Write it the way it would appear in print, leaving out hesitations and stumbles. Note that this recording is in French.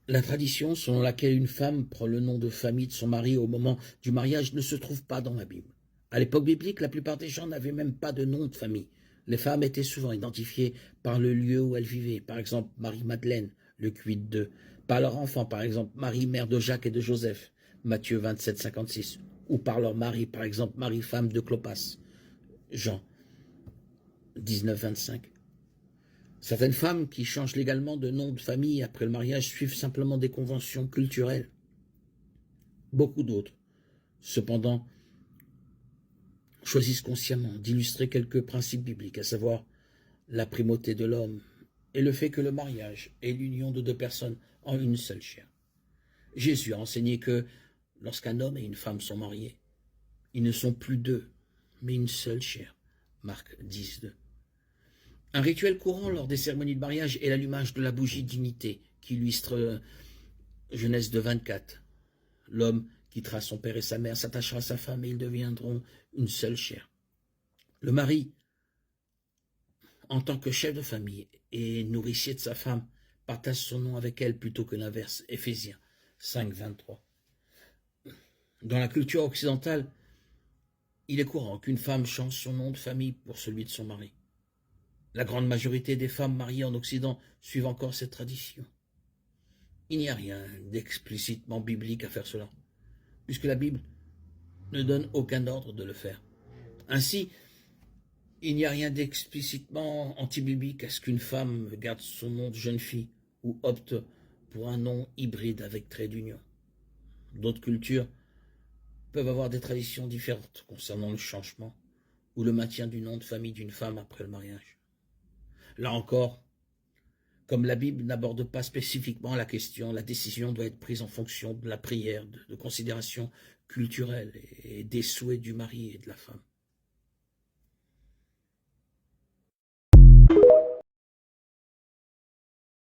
La tradition selon laquelle une femme prend le nom de famille de son mari au moment du mariage ne se trouve pas dans la Bible. À l'époque biblique, la plupart des gens n'avaient même pas de nom de famille. Les femmes étaient souvent identifiées par le lieu où elles vivaient, par exemple Marie-Madeleine, Luc 8:2, par leur enfant, par exemple Marie, mère de Jacques et de Joseph, Matthieu 27:56, ou par leur mari, par exemple Marie, femme de Clopas, Jean 19:25. Certaines femmes qui changent légalement de nom de famille après le mariage suivent simplement des conventions culturelles. Beaucoup d'autres, cependant, choisissent consciemment d'illustrer quelques principes bibliques, à savoir la primauté de l'homme et le fait que le mariage est l'union de deux personnes en une seule chair. Jésus a enseigné que lorsqu'un homme et une femme sont mariés, ils ne sont plus deux, mais une seule chair. Marc 10:2. Un rituel courant lors des cérémonies de mariage est l'allumage de la bougie d'unité qui illustre Genèse 2:24. L'homme quittera son père et sa mère, s'attachera à sa femme et ils deviendront une seule chair. Le mari, en tant que chef de famille et nourricier de sa femme, partage son nom avec elle plutôt que l'inverse. Éphésiens 5:23. Dans la culture occidentale, il est courant qu'une femme change son nom de famille pour celui de son mari. La grande majorité des femmes mariées en Occident suivent encore cette tradition. Il n'y a rien d'explicitement biblique à faire cela, puisque la Bible ne donne aucun ordre de le faire. Ainsi, il n'y a rien d'explicitement anti-biblique à ce qu'une femme garde son nom de jeune fille ou opte pour un nom hybride avec trait d'union. D'autres cultures peuvent avoir des traditions différentes concernant le changement ou le maintien du nom de famille d'une femme après le mariage. Là encore, comme la Bible n'aborde pas spécifiquement la question, la décision doit être prise en fonction de la prière, de considérations culturelles et des souhaits du mari et de la femme.